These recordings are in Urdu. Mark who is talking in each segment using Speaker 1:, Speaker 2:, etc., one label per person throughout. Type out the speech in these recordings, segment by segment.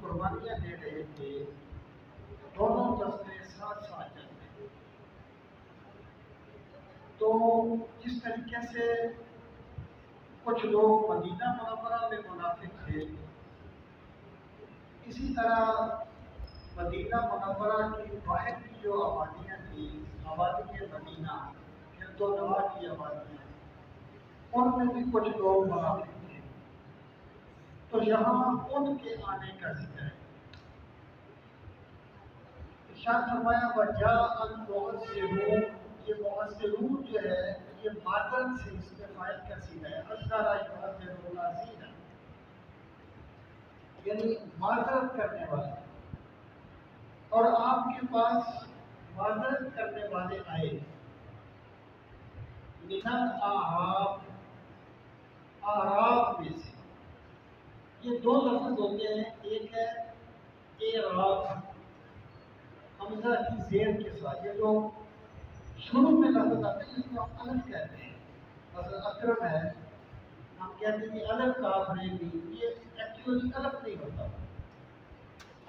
Speaker 1: قربانیاں دے رہے تھے، دونوں جذبے ساتھ ساتھ چل رہے تھے۔ تو جس طریقے سے کچھ لوگ مدینہ منورہ میں منافق تھے، اسی طرح مدینہ منورہ کی باہر کی جو آبادیاں تھیں، آبادی مدینہ گرد و نواح کی آبادیاں، ان میں بھی کچھ لوگ منافق تھے۔ تو یہاں ان کے آنے کا ذکر ہے۔ ارشاد فرمایا وَجَاءَ الْمُعَذِّرُونَ، یہ معذرون جو ہے یہ معذرت سے اس کے فائل کا صیغہ ہے، عذرَ یعذر عذیرا، یعنی معذرت کرنے والے۔ اور آپ کے پاس معذرت کرنے والے آئے، من الاعراب، اعراب میں سے۔ یہ دو لفظ ہوتے ہیں، ایک ہے اعراب حمزہ کی زیر کے ساتھ، یہ جو شروع میں لفظ آتے ہیں جس کو ہم الف کہتے ہیں، مثلا اکرم ہے، ہم کہتے ہیں کہ الف کاف نہیں بھی، یہ ایکچولی الف نہیں ہوتا،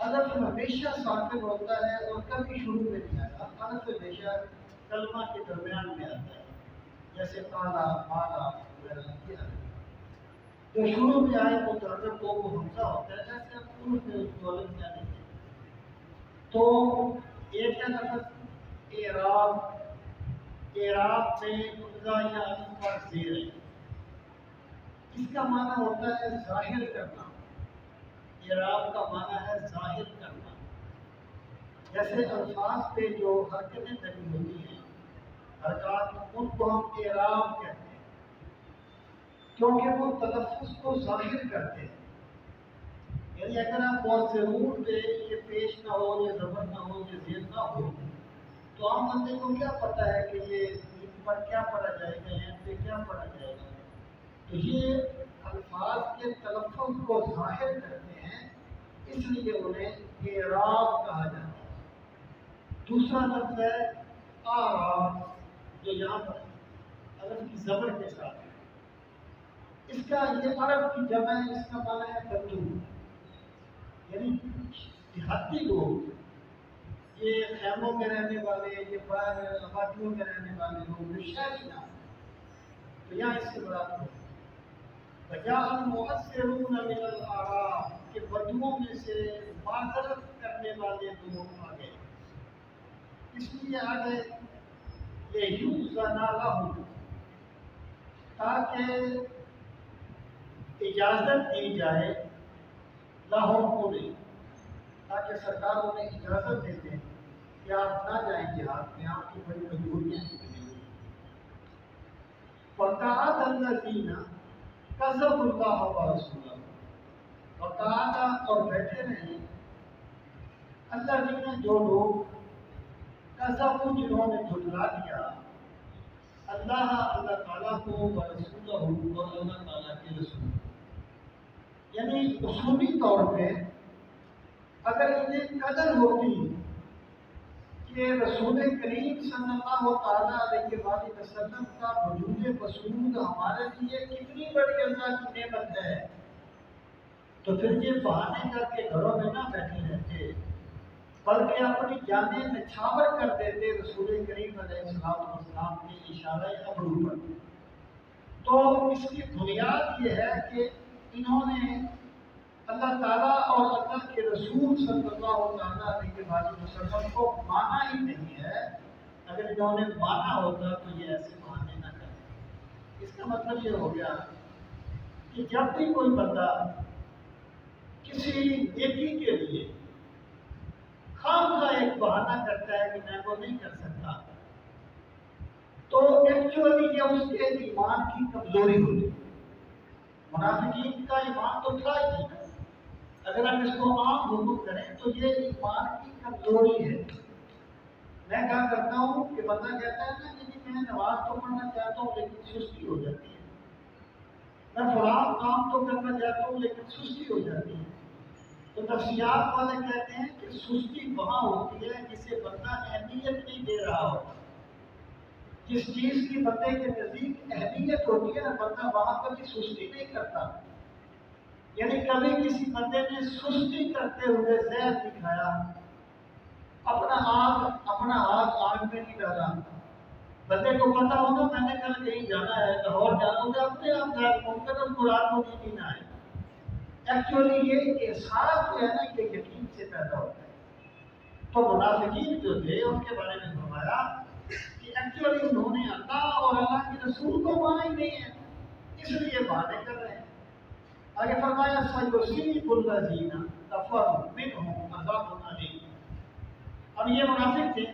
Speaker 1: الف ہمیشہ ساکن ہوتا ہے اور کبھی شروع میں نہیں آتا، الف ہمیشہ کلمہ کے درمیان میں آتا ہے، جیسے قالا، مالا وغیرہ۔ جو شروع میں آئے متحرک کو وہ حمزہ ہوتا ہے، جیسے ہم شروع میں اس کو الف کہتے ہیں۔ تو ایک ہے لفظ اعراب، اعراب میں حمزہ یا الف پر زیر ہے، اس کا معنی ہوتا ہے ظاہر کرنا، اعراب کا معنی ہے ظاہر کرنا۔ جیسے الفاظ پہ جو حرکتیں لگی ہوتی ہیں، حرکات، ان کو ہم اعراب کہتے ہیں، کیونکہ وہ تلفظ کو ظاہر کرتے ہیں۔ یعنی اگر آپ معذرون پہ یہ پیش نہ ہو، یہ زبر نہ ہو، یہ زیر نہ ہو، تو عام بندے کو کیا پتہ ہے کہ یہ ان پر کیا پڑھا جائے گا، ان پہ کیا پڑھا جائے گا؟ تو یہ الفاظ کے تلفظ کو ظاہر کرتے ہیں، اس لیے انہیں اعراب کہا جاتا ہے۔ دوسرا لفظ ہے اعراب، جو یہاں پر الف کی زبر کے ساتھ ہے، اس کا یہ عرب کی جمع ہے، اس کا معنی ہے بدو، یعنی دیہاتی لوگ، یہ خیموں میں رہنے والے، یہ باہر آبادیوں میں رہنے والے لوگ، جو شہری نہ، تو یہاں اس سے مراد ہو وَجَاءَ الْمُعَذِّرُونَ مِنَ الْأَعْرَابِ، کہ بدوؤں میں سے معذرت کرنے والے لوگ آ گئے، اس لیے آ گئے لِيُؤْذَنَ لَهُمْ، تاکہ اجازت دی جائے، لَهُمْ انہیں، تاکہ سرکار انہیں اجازت دیتے ہیں کہ آپ نہ جائیں جہاد میں، آپ کی بڑی مجبوریاں ہیں۔ وَقَعَدَ الَّذِينَ كَذَّبُوا اللَّهَ وَرَسُولَهُ، وَقَعَدَ اور بیٹھے رہے، الَّذِينَ جو لوگ، كَذَّبُوا جنہوں نے جھٹلا دیا، اللہ تعالیٰ کو، وَرَسُولَهُ اور اللہ تعالیٰ کے رسول۔ یعنی اصولی طور پہ اگر انہیں قدر ہوتی کہ رسول کریم صلی اللہ تعالیٰ علیہ وآلہ وسلم کا وجود مصمود ہمارے لیے کتنی بڑی اللہ کی نعمت ہے، تو پھر یہ بہانے کر کے گھروں میں نہ بیٹھے رہتے، بلکہ اپنی جانیں نچھاور کر دیتے رسول کریم علیہ السلام کے اشارہ ابرو پر۔ تو اس کی بنیاد یہ ہے کہ انہوں نے اللہ تعالیٰ اور اللہ کے رسول صلی اللہ تعالیٰ علیہ وسلم کو مانا ہی نہیں ہے۔ اگر انہوں نے مانا ہوتا تو یہ ایسے بہانے نہ کرتے۔ اس کا مطلب یہ ہو گیا کہ جب بھی کوئی بندہ کسی نیکی کے لیے خام کا ایک بہانہ کرتا ہے کہ میں وہ نہیں کر سکتا، تو ایکچولی یہ اس کے ایمان کی کمزوری ہوتی ہے۔ منافقین کا ایمان تو تھا ہی نہیں، اگر ہم اس کو عام حکم کریں تو یہ ایمان کی کمزوری ہے۔ میں کہا کرتا ہوں کہ بندہ کہتا ہے نا کہ میں نماز تو پڑھنا چاہتا ہوں لیکن سستی ہو جاتی ہے، میں فلاں کام تو کرنا چاہتا ہوں لیکن سستی ہو جاتی ہے، تو نفسیات والے کہتے ہیں کہ سستی وہاں ہوتی ہے جسے بندہ اہمیت نہیں دے رہا ہوتا۔ جس چیز کی بندے کے نزدیک اہمیت ہوتی ہے نا، بندہ وہاں کبھی سستی نہیں کرتا۔ یعنی کبھی کسی بندے نے سستی کرتے ہوئے زہر نہیں کھایا، اپنا ہاتھ آگ میں نہیں ڈالا، بندے کو پتا ہوگا میں نے کل کہیں جانا ہے، لاہور جانا ہوگا، اپنے آپ گھر ممکن اور مراد کو نہیں پینا ہے۔ ایکچولی یہ احساس جو ہے نا یہ یقین سے پیدا ہوتا ہے۔ تو منافقین جو تھے ان کے بارے میں فرمایا کہ ایکچولی انہوں نے اللہ اور اللہ کے رسول کو مانا ہی نہیں ہے، اس لیے باتیں کر رہے ہیں۔ آگے فرمایا سَيُصِيبُ الَّذِينَ كَفَرُوا مِنْهُمْ عَذَابٌ أَلِيمٌ۔ اب یہ منافق تھے،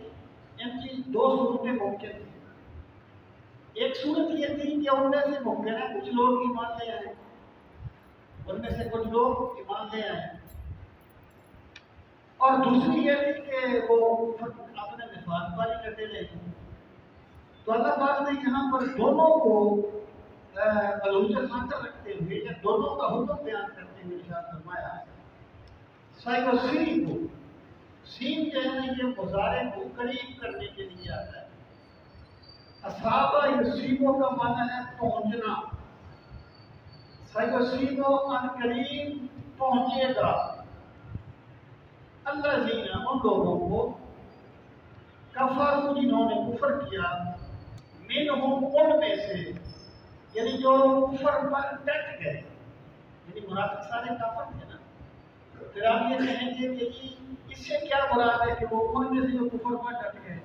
Speaker 1: ان کی دو صورتیں ممکن تھیں۔ ایک صورت یہ تھی کہ ان میں سے ممکن ہے کچھ لوگ ایمان لے آئے، ان میں سے کچھ لوگ ایمان لے آئے، اور دوسری یہ تھی کہ وہ اپنے نفاق والی کرتے رہے۔ تو اللہ پاک نے یہاں پر دونوں کو ملحوظ خاطر رکھتے ہوئے یا دونوں کا حکم بیان کرتے ہوئے ارشاد فرمایا سَيُصِيبُ، سین جو ہے نا یہ مضارع کو قریب کرنے کے لیے آتا ہے۔ اصابہ یصیبو کا معنی ہے پہنچنا، سَيُصِيبُ ان قریب پہنچے گا، الذین ان لوگوں کو کفروا جنہوں نے کفر کیا، منہم ان میں سے، یعنی جو کفر پر ڈٹ گئے، یعنی منافق سارے کافر تھے نا۔ پھر آپ یہ کہیں گے کہ اس سے کیا مراد ہے کہ وہ ان میں سے جو کفر پر ڈٹ گئے،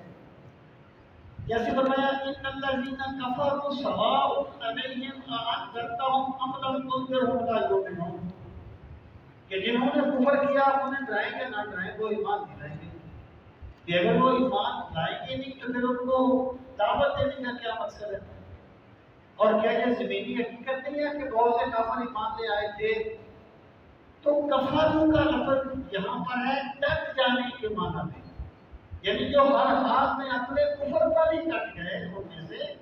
Speaker 1: جیسے فرمایا ان الذین کفروا سواء علیہم اانذرتہم ام لم تنذرہم لا یؤمنون، کہ جنہوں نے کفر کیا انہیں ڈرائیں گے نہ ڈرائیں وہ ایمان نہیں لائیں گے، کہ اگر وہ ایمان لائیں گے نہیں تو پھر ان کو دعوت دینے کا کیا مقصد ہے؟ اور کیا یہ زمینی حقیقت نہیں ہے کہ بہت سے کافر ایمان لے آئے تھے؟ تو کفروا کا لفظ یہاں پر ہے ڈٹ جانے کے معنی میں، یعنی جو ہر حال میں اپنے کفر پر ہی ڈٹ گئے ان میں سے،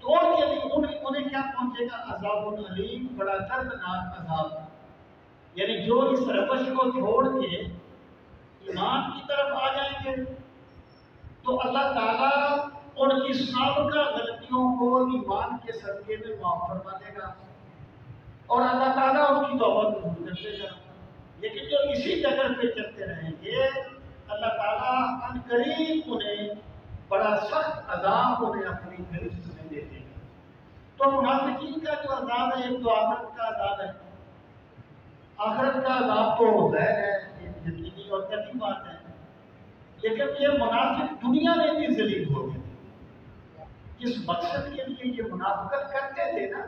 Speaker 1: تو انہیں کیا پہنچے گا؟ عذاب علیم، بڑا دردناک عذاب، یعنی جو اس روش کو چھوڑ کے ایمان کی طرف آ جائیں گے تو اللہ تعالیٰ ان کی سابقہ غلطیوں کو ایمان کے صدقے میں معاف فرما دے گا اور اللہ تعالیٰ ان کی توبہ قبول کر دے گا۔ لیکن جو اسی جگہ پہ چلتے رہیں گے اللہ تعالیٰ ان قریب انہیں بڑا سخت عذاب انہیں اپنی گرفت میں دے دے گا۔ تو منافقین کا جو عذاب ہے ایک تو آخرت کا عذاب ہے، آخرت کا عذاب تو ظاہر ہے، یہ یقینی اور قطعی بات ہے، لیکن یہ منافق دنیا میں بھی ذلیل ہو گئے، جس مقصد کے لیے یہ منافقت کرتے تھے نا،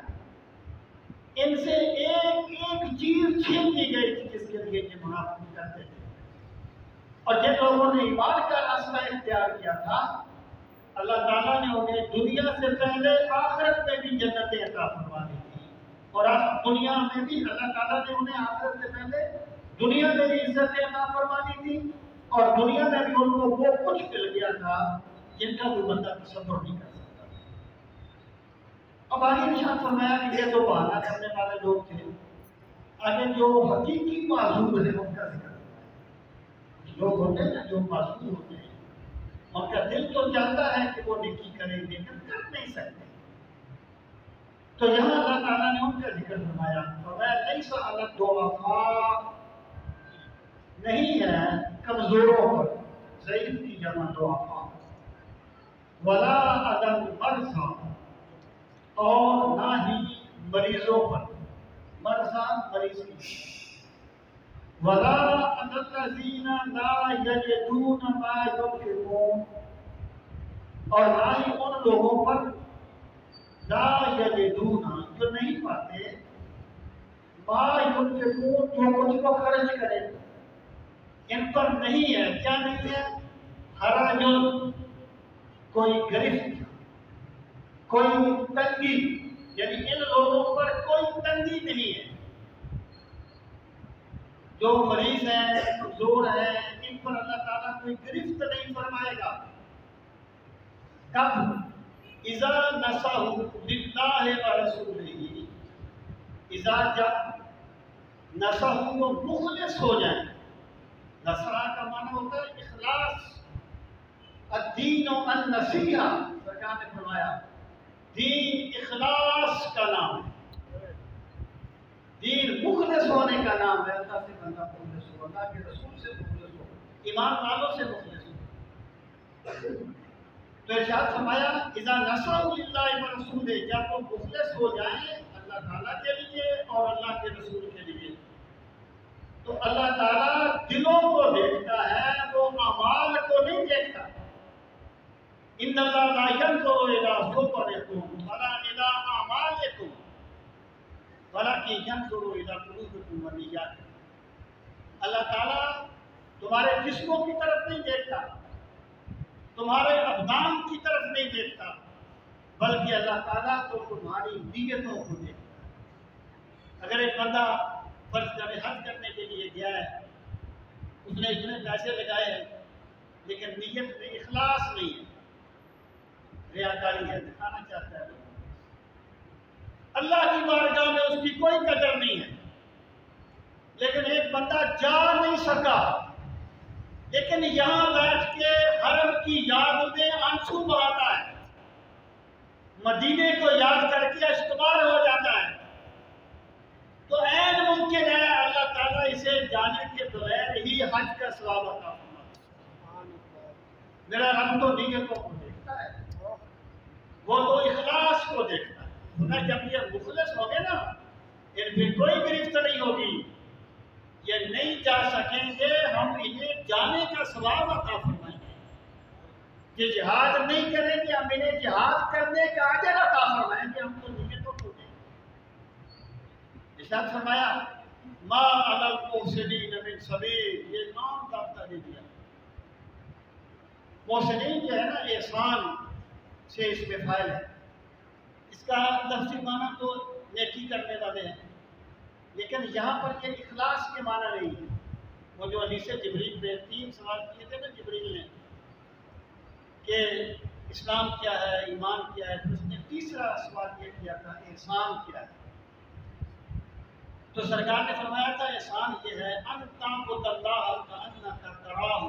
Speaker 1: ان سے ایک ایک چیز چھین لی گئی تھی جس کے لیے یہ منافقت کرتے تھے، اور جن لوگوں نے ایمان کا راستہ اختیار کیا تھا اللہ تعالیٰ نے انہیں دنیا سے پہلے آخرت میں بھی جنتیں عطا فرما دی تھی، اور آج دنیا میں بھی اللہ تعالیٰ نے انہیں آخرت سے پہلے دنیا میں بھی عزتیں عطا فرما دی تھی، اور دنیا میں بھی ان کو وہ کچھ مل گیا تھا جن کا کوئی بندہ تصور نہیں کر سکتا۔ اب آگے ارشاد فرمایا کہ یہ تو بہانہ کرنے والے لوگ تھے، آگے جو حقیقی معذور ہیں ان کا ذکر ہے۔ لوگ ہوتے ہیں جو معذور ہوتے ہیں، ان کا دل تو چاہتا ہے کہ وہ نیکی کریں لیکن کر نہیں سکتے، تو یہاں اللہ تعالیٰ نے ان کا ذکر فرمایا، فرمایا لیس علی الضعفاء، نہیں ہے کمزوروں پر، ضعیف کی جمع ضعفاء، ولا علی المرضى، اور نہ ہی مریضوں پر، مرضى مریض کی، ولا علی الذین لا یجدون ما ينفقون، اور نہ ہی ان لوگوں پر لا یجدون جو نہیں پاتے ما ينفقون جو کچھ کو خرچ کرے، ان پر نہیں ہے، کیا نہیں ہے؟ حرج، کوئی گرفت، کوئی تنگی، یعنی ان لوگوں پر کوئی تنگی نہیں ہے، جو مریض ہیں کمزور ہیں ان پر اللہ تعالیٰ کوئی گرفت نہیں فرمائے گا۔ کب؟ اذا نصحوا للہ ورسولہ، اذا جب نصحوا مخلص ہو جائیں، نصرہ کا معنی ہوتا ہے اخلاص، الدین النصیحہ، سرکار نے فرمایا دین اخلاص کا نام ہے، دین مخلص مخلص ہونے کا نام ہے اللہ سے بندہ مخلص ہو، اللہ کے رسول سے مخلص ہو، ایمان والوں سے مخلص ہو۔ تو ارشاد فرمایا اذا نصروا للہ ورسولہ، جب وہ مخلص ہو جائیں اللہ تعالیٰ کے لیے اور اللہ کے رسول کے لیے، تو اللہ تعالیٰ دلوں کو دیکھتا ہے، وہ اعمال کو نہیں دیکھتا۔ ان اللہ لا ينظر الى صورکم ولا الى اعمالکم ولكن ينظر الى قلوبکم ونیاتکم۔ اللہ تعالیٰ تمہارے جسموں کی طرف نہیں دیکھتا، تمہارے ابدان کی طرف نہیں دیکھتا، بلکہ اللہ تعالیٰ تو تمہاری نیتوں کو دیکھتا ہے۔ اگر ایک بندہ فرض کرے حج کرنے کے لیے گیا ہے، اس نے اتنے پیسے لگائے ہیں لیکن نیت میں اخلاص نہیں ہے، ریاکاری ہے، دکھانا چاہتا ہے، اللہ کی بارگاہ میں اس کی کوئی قدر نہیں ہے۔ لیکن ایک بندہ جا نہیں سکا، لیکن یہاں بیٹھ کے حرم کی یاد میں آنسو بہاتا ہے، مدینے کو یاد کر کے اشکبار ہو جاتا ہے، تو عین ممکن ہے اللہ تعالیٰ اسے جانے کے بغیر ہی حج کا ثواب عطا فرمائے۔ میرا رب تو نیتوں کو دیکھتا ہے، وہ تو اخلاص کو دیکھتا ہے۔ خدا جب یہ مخلص ہو گئے نا، ان میں کوئی گرفت نہیں ہوگی، یہ نہیں جا سکیں گے، ہم انہیں جانے کا ثواب عطا فرمائیں گے۔ یہ جہاد نہیں کریں گے، ہم انہیں جہاد کرنے کا اجر عطا فرمائیں گے، ہم تو نیتوں کو دیں گے۔ ارشاد فرمایا ما علی المحسنین من سبیل، یہ نام ضابطہ دے دیا۔ محسنین جو ہے نا احسان سے اس میں فاعل ہے، اس کا لفظی معنی تو نیکی کرنے والے ہیں، لیکن یہاں پر یہ اخلاص کے معنی نہیں ہے۔ وہ جو حدیث جبریل میں 3 سوال کیے تھے نا جبریل نے کہ اسلام کیا ہے، ایمان کیا ہے، تو اس نے تیسرا سوال یہ کیا تھا احسان کیا ہے۔ تو سرکار نے فرمایا تھا احسان یہ ہے ان تعبد اللہ کأنک تراہ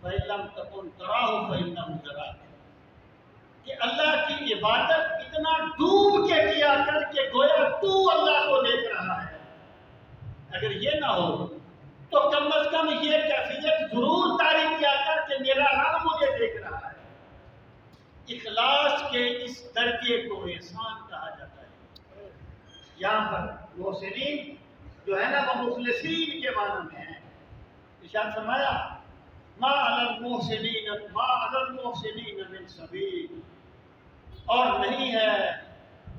Speaker 1: فإن لم تکن تراہ فإنہ یراک، کہ اللہ کی عبادت اتنا ڈوب کے کیا کر کے گویا تو اللہ کو دیکھ رہا ہے۔ اگر یہ نہ ہو تو کم از کم یہ کیفیت ضرور تعریف کیا کر کہ میرا رب مجھے دیکھ رہا ہے۔ اخلاص کے اس درجے کو احسان کہا جاتا ہے۔ یہاں پر محسنین جو ہے نا وہ مخلصین کے معنی میں ہے۔ ارشاد فرمایا ما علی المحسنین من سبیل، اور نہیں ہے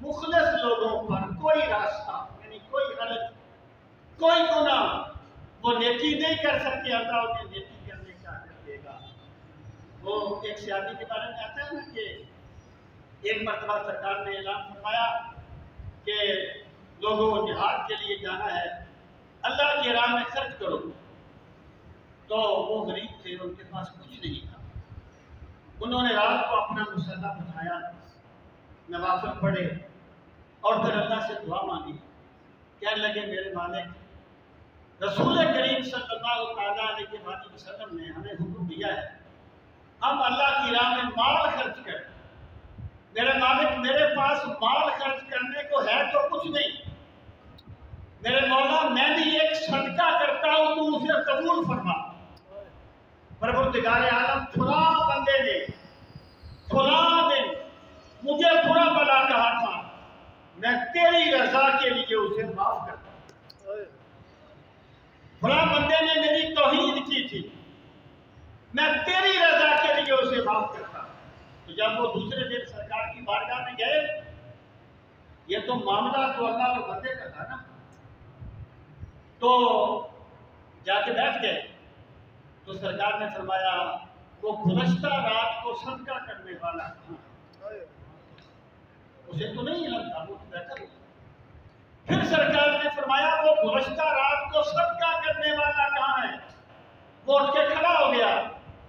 Speaker 1: مخلص لوگوں پر کوئی راستہ، یعنی کوئی غلط، کوئی گناہ وہ نیکی نہیں کر سکتے، اللہ انہیں نیکی کرنے کا اجر دے گا۔ وہ ایک صحابی کے بارے میں آتا ہے نا کہ ایک مرتبہ سرکار نے اعلان فرمایا کہ لوگوں جہاد کے لیے جانا ہے، اللہ کی راہ میں خرچ کرو، تو وہ غریب تھے، ان کے پاس کچھ نہیں تھا۔ انہوں نے رات کو اپنا مسلح بٹھایا، نوافل پڑھے اور پھر اللہ سے دعا مانگی، کہنے لگے میرے مالک رسول کریم صلی اللہ علیہ وسلم نے ہمیں حکم دیا ہے ہم اللہ کی راہ میں مال خرچ کریں۔ میرے مالک میرے پاس مال خرچ کرنے کو ہے تو کچھ نہیں، میرے مولا میں بھی ایک صدقہ کرتا ہوں، تو اسے قبول فرما۔ پروردگار عالم فلاں بندے نے فلاں دن مجھے برا بلا کہا تھا، میں تیری رضا کے لیے اسے معاف کرتا ہوں۔ فلاں بندے نے میری توہین کی تھی، میں تیری رضا کے لیے اسے معاف کرتا ہوں۔ تو جب وہ دوسرے دن سرکار کی بارگاہ میں گئے، یہ تو معاملہ تو اللہ اور بندے کا تھا نا، تو جا کے بیٹھ گئے تو سرکار نے فرمایا وہ گزشتہ رات کو صدقہ کرنے والا تھا، اسے تو نہیں علم تھا، وہ بیٹھا ہوا۔ پھر سرکار نے فرمایا وہ گزشتہ رات کو صدقہ کرنے والا کہاں ہے؟ وہ اٹھ کے کھڑا ہو گیا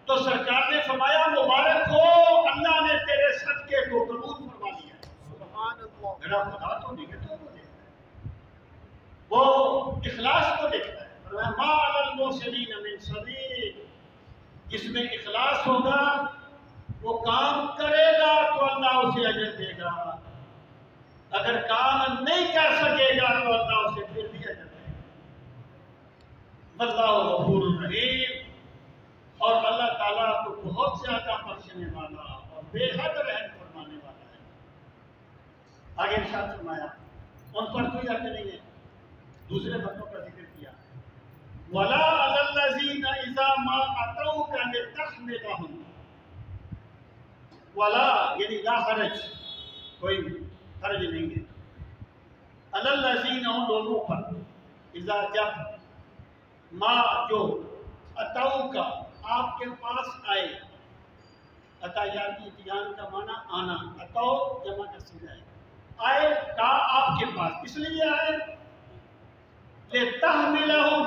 Speaker 1: تو سرکار نے فرمایا مبارک ہو، اللہ نے تیرے صدقے کو قبول فرما لیا۔ سبحان اللہ، میرا خدا تو نیتوں کو دیکھتا ہے، وہ اخلاص کو دیکھتا ہے۔ ما علی المحسنین من سبیل، جس میں اخلاص ہوگا وہ کام کرے گا تو اللہ اسے اجر دے گا، اگر کام نہیں کر سکے گا تو اللہ اسے پھر بھی اجر دے گا۔ واللہ غفور رحیم، اور اللہ تعالیٰ تو بہت زیادہ بخشنے والا اور بے حد رحم فرمانے والا ہے۔ آگے ارشاد فرمایا ان پر کوئی حق نہیں ہے، دوسرے بندوں کا ذکر کیا، وَلَا عَلَى الَّذِينَ إِذَا مَا أَتَوْكَ لِتَحْمِلَهُمْ، وَلَا یعنی لا حرج، کوئی حرج نہیں ہے، عَلَى الَّذِينَ ان لوگوں پر، اذا جب، ما جو، اتوکا آپ کے پاس آئے، عطا یاتی اتیان کا معنی آنا، اتو جمع کا صیغہ ہے، آئے کا آپ کے پاس، اس لیے آئے لِتَحْمِلَهُمْ،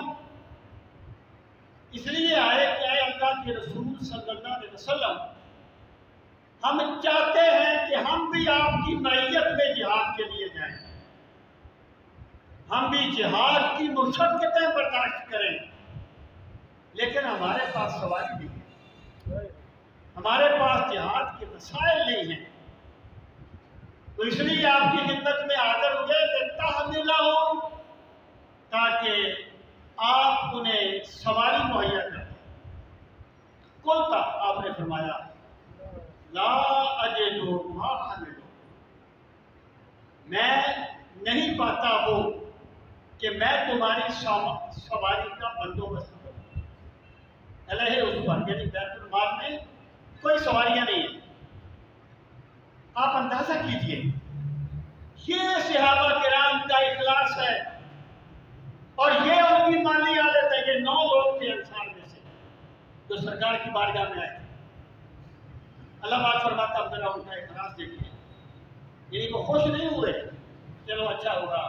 Speaker 1: اس لیے آئے کہ اے اللہ کے رسول صلی اللہ علیہ وسلم، ہم چاہتے ہیں کہ ہم بھی آپ کی معیت میں جہاد کے لیے جائیں، ہم بھی جہاد کی مشقتیں برداشت کریں، لیکن ہمارے پاس سواری نہیں ہے، ہمارے پاس جہاد کے وسائل نہیں ہیں، تو اس لیے آپ کی خدمت میں حاضر ہوئے کہ تحملہم، تاکہ آپ انہیں سواری مہیا کر دیں۔ قلت، آپ نے فرمایا، لا اجد ما احملکم، میں نہیں پاتا ہو کہ میں تمہاری سواری کا بندوبست کروں، علیہ اس پر، یعنی بیت المال میں کوئی سواریاں نہیں ہیں۔ آپ اندازہ کیجئے، یہ صحابہ کرام کا اخلاص ہے، اور یہ ان کی مالی حالت ہے کہ 9 لوگ تھے انصار میں سے جو سرکار کی بارگاہ میں آئے۔ اللہ پاک فرماتا اب ذرا ان کا اخلاص دیکھیے، یعنی وہ خوش نہیں ہوئے، چلو اچھا ہوگا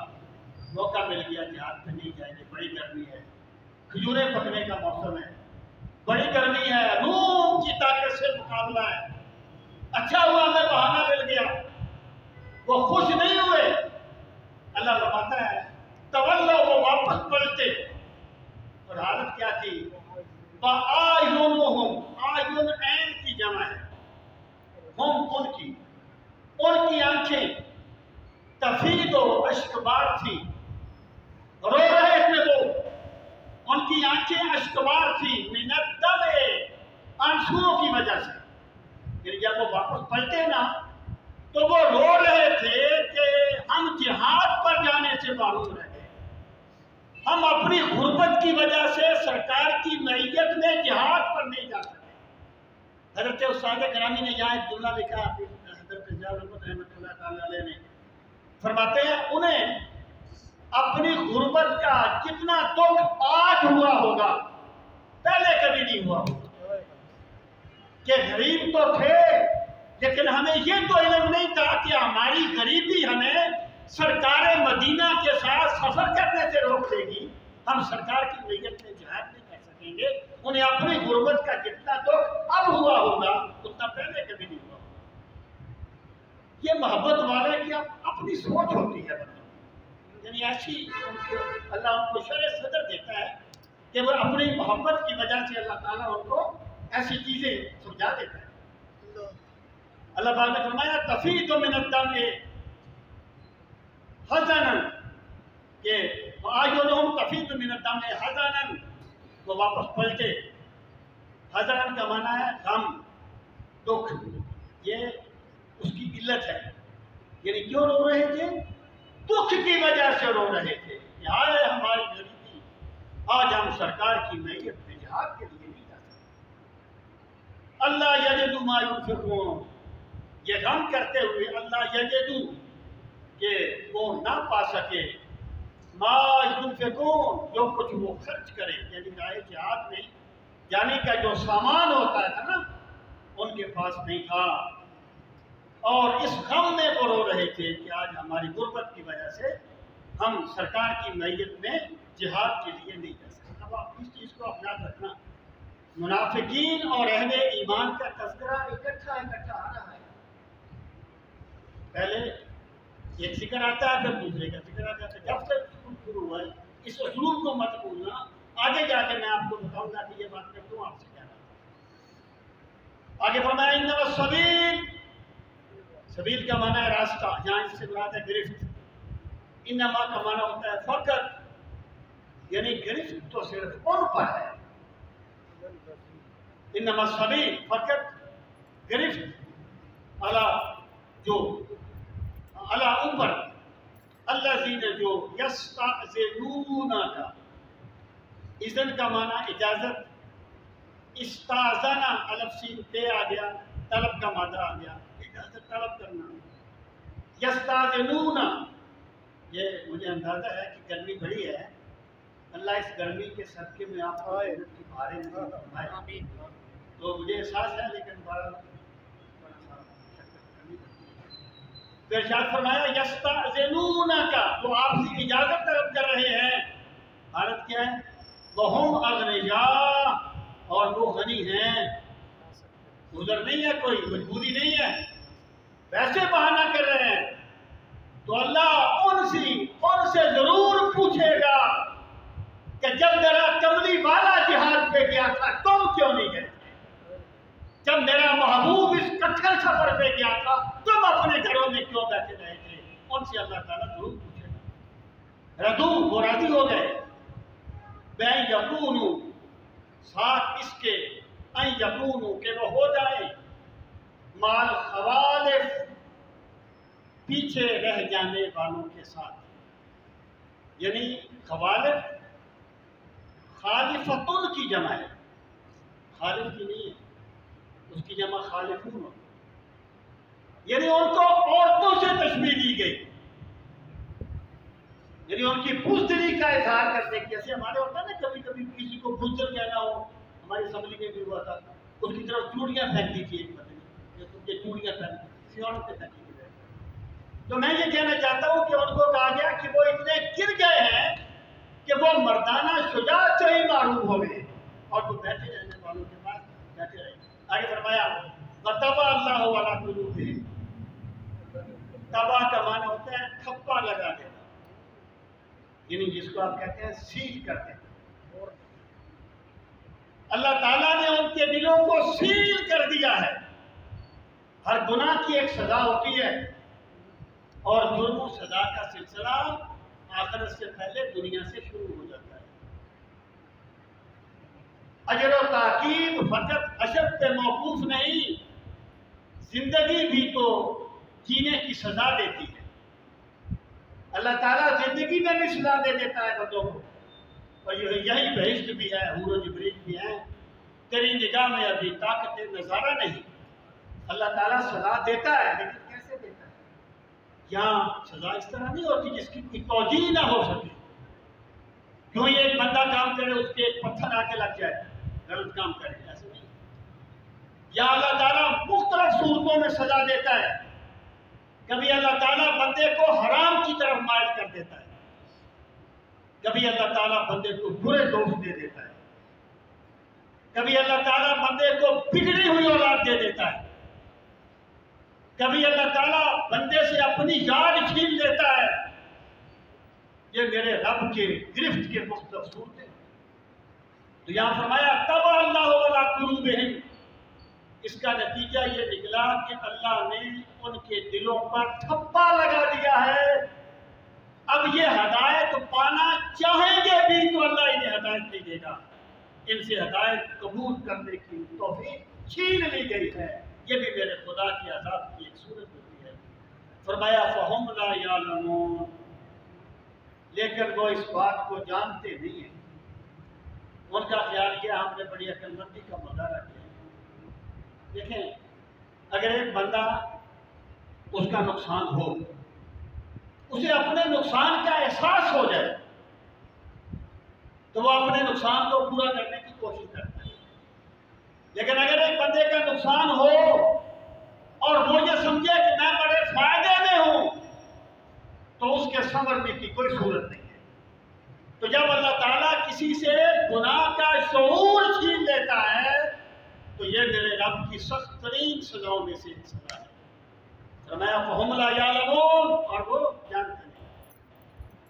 Speaker 1: موقع مل گیا، جہاد میں نہیں جائیں گے، بڑی گرمی ہے، کھجوریں پکنے کا موسم ہے، بڑی گرمی ہے، روم کی طاقت سے مقابلہ ہے، اچھا ہوا ہمیں بہانہ مل گیا، وہ خوش نہیں ہوئے۔ اللہ فرماتا ہے تولو، وہ واپس پلٹے، اور حالت کیا تھی؟ فَآیُنُهُمْ، آیُن عین کی جمع ہے، ہم ان کی آنکھیں، تفیض و اشکبار تھی، رو رہے تھے وہ، ان کی آنکھیں اشکبار تھی، من الدم، آنسوؤں کی وجہ سے، یعنی جب وہ واپس پلٹے نا تو وہ رو رہے تھے کہ ہم جہاد پر جانے سے معروف رہ گئے، ہم اپنی غربت کی وجہ سے سرکار کی معیت میں جہاد پر نہیں جا سکتے۔ حضرت استاد گرامی نے یہاں ایک جملہ لکھا، حضرت ضیاء الحق رحمۃ اللہ تعالی علیہ نے، فرماتے ہیں انہیں اپنی غربت کا جتنا دکھ آج ہوا ہوگا پہلے کبھی نہیں ہوا ہوگا، کہ غریب تو تھے لیکن ہمیں یہ تو علم نہیں تھا کہ ہماری غریبی ہمیں سرکار مدینہ کے ساتھ سفر کرنے سے روک دے گی، ہم سرکار کی معیت میں جہاد نہیں کر سکیں گے۔ انہیں اپنی غربت کا جتنا دکھ اب ہوا ہوگا اتنا پہلے کبھی نہیں ہوا ہوگا۔ یہ محبت والے کی اپنی سوچ ہوتی ہے، یعنی ایسی اللہ ان کو شرح صدر دیتا ہے کہ وہ اپنی محبت کی وجہ سے اللہ تعالیٰ ان کو ایسی چیزیں سمجھا دیتا ہے۔ اللہ پاک نے فرمایا تفیض من الدم حزنا، کہ آیونہم تفیض من الدم حزنا، وہ واپس پلٹے، حزنا کا معنی ہے غم، دکھ، یہ اس کی علت ہے، یعنی کیوں رو رہے تھے؟ دکھ کی وجہ سے رو رہے تھے کہ آئے ہماری غریبی، آج ہم سرکار کی معیت میں جہاد کے لیے نہیں جا سکتے۔ اللہ یجد ما ینفقون، یہ غم کرتے ہوئے اللہ یجدو، کہ وہ نہ پا سکے، ما ینفقون، جو کچھ وہ خرچ کرے، یعنی راہ جہاد میں جانے کا جو سامان ہوتا ہے نا ان کے پاس نہیں تھا، اور اس غم میں وہ رو رہے تھے کہ آج ہماری غربت کی وجہ سے ہم سرکار کی معیت میں جہاد کے لیے نہیں جا سکتے۔ اب آپ اس چیز کو یاد رکھنا، منافقین اور اہل ایمان کا تذکرہ اکٹھا آ رہا ہے، پہلے ایک ذکر آتا ہے پھر دوسرے کا ذکر آتا ہے، جب سے شروع ہوا ہے اس اسلوب کو مت بھولنا، آگے جا کے میں آپ کو بتاؤں گا کہ یہ بات میں کیوں آپ سے کہہ رہا ہوں۔ آگے فرمایا انما السبیل، سبیل کا معنی ہے راستہ، یہاں اس سے مراد ہے گرفت۔ انما کا معنی ہوتا ہے فقط، یعنی گرفت تو صرف ان پر ہے۔ انما سبیل فقط گرفت جو اللہ اوپر، الذین جو یستأذنون کا، اذن کا معنی اجازت، استاذنا الف سین پہ آ گیا، طلب کا مادہ آ گیا، اجازت طلب کرنا۔ یستاذنون، یہ مجھے اندازہ ہے کہ گرمی بڑی ہے، اللہ اس گرمی کے صدقے میں آپ کو جنت کی بہاریں نصیب فرمائے۔ تو مجھے احساس ہے لیکن تو ارشاد فرمایا یستأذنون کا، وہ آپ سے اجازت طلب کر رہے ہیں۔ حالت کیا ہے؟ وہم اغنیاء، اور وہ غنی ہیں، عذر نہیں ہے، کوئی مجبوری نہیں ہے، ویسے بہانہ کر رہے ہیں۔ تو اللہ ان سے ضرور پوچھے گا کہ جب میرا کملی والا جہاد پہ گیا تھا تم کیوں نہیں گئے؟ جب میرا محبوب اس کٹھن سفر پہ گیا تھا تم اپنے گھروں میں کیوں بیٹھے رہے تھے؟ ان سے اللہ تعالیٰ ضرور پوچھے گا۔ ردو، وہ راضی ہو گئے۔ بے یقونو، ساتھ اس کے ان یقونو، کہ وہ ہو جائیں مال خوالف، پیچھے رہ جانے والوں کے ساتھ۔ یعنی خوالف خالفتن کی جمع ہے، خالف کی نہیں ہے، اس کی جمع خالفون، یعنی ان کو عورتوں سے تشبیہ دی گئی، یعنی ان کی بزدلی کا اظہار کرتے کہ جیسے ہمارے ہوتا ہے نا کبھی کبھی کسی کو بزدل کہنا ہو، ہماری اسمبلی میں بھی ہوا تھا، اس کی طرف چوڑیاں پھینک دی تھی ایک بندے نے، تم یہ چوڑیاں پھینک کسی عورت پہ پھینکی گئی۔ تو میں یہ کہنا چاہتا ہوں کہ ان کو کہا گیا کہ وہ اتنے گر گئے ہیں کہ وہ مردانہ شجاعت سے ہی معروف ہو گئے، اور وہ بیٹھے رہنے والوں کے پاس بیٹھے رہے۔ آگے فرمایا وَطَبَعَ اللَّهُ عَلَىٰ قُلُوبِهِمْ، تبا کا معنی ہوتا ہے ٹھپا لگا دینا، یعنی جس کو آپ کہتے ہیں سیل کرتے ہیں۔ اللہ تعالیٰ نے ان کے دلوں کو سیل کر دیا ہے۔ ہر گناہ کی ایک سزا ہوتی ہے، اور جرم و سزا کا سلسلہ آخرت سے پہلے دنیا سے شروع ہو جاتا ہے۔ اجر و تعقیب فقط اشر پہ موقوف نہیں، زندگی بھی تو جینے کی سزا دیتی ہے۔ اللہ تعالیٰ زندگی میں بھی سزا دے دیتا ہے بندوں کو، اور یہی بہشت بھی ہے، حور و جبریل بھی ہیں، تیری نگاہ میں ابھی طاقت نظارہ نہیں۔ اللہ تعالیٰ سزا دیتا ہے، لیکن کیسے دیتا ہے؟ یہاں سزا اس طرح نہیں ہوتی جس کی کوئی توجیہ نہ ہو سکے، کیوں یہ ایک بندہ کام کرے اس کے ایک پتھر آ کے لگ جائے، غلط کام کرے، ایسے نہیں۔ یا اللہ تعالیٰ مختلف صورتوں میں سزا دیتا ہے۔ کبھی اللہ تعالیٰ بندے کو حرام کی طرف مائل کر دیتا ہے، کبھی اللہ تعالیٰ بندے کو برے دوست دے دیتا ہے، کبھی اللہ تعالیٰ بندے کو بگڑی ہوئی اولاد دے دیتا ہے، کبھی اللہ تعالیٰ بندے سے اپنی یاد چھین لیتا ہے۔ یہ میرے رب کے گرفت کے مختلف صورتیں۔ تو یہاں فرمایا طبع اللہ علی قلوبہم، اس کا نتیجہ یہ نکلا کہ اللہ نے ان کے دلوں پر ٹھپا لگا دیا ہے۔ اب یہ ہدایت پانا چاہیں گے بھی تو اللہ انہیں ہدایت نہیں دے گا، ان سے ہدایت قبول کرنے کی توفیق چھین لی گئی ہے۔ یہ بھی میرے خدا کی عذاب کی ایک صورت ہوتی ہے۔ فرمایا فَهُمْ لَا يَعْلَمُونَ، لیکن وہ اس بات کو جانتے نہیں ہیں۔ ان کا خیال کیا ہم نے بڑی عقل مندی کا مظاہرہ کیا۔ دیکھیں، اگر ایک بندہ اس کا نقصان ہو، اسے اپنے نقصان کا احساس ہو جائے تو وہ اپنے نقصان کو پورا کرنے کی کوشش کرتا ہے۔ لیکن اگر ایک بندے کا نقصان ہو اور وہ یہ سمجھے کہ میں بڑے فائدے میں ہوں تو اس کے سنورنے کی کوئی صورت نہیں ہے۔ تو جب اللہ تعالیٰ کسی سے گناہ کا شعور چھین لیتا ہے تو یہ میرے رب کی سخت ترین سزاؤں میں سے ایک سزا ہے۔ فرمایا فَهُمْ لَا يَعْلَمُونَ، اور وہ جانتے نہیں۔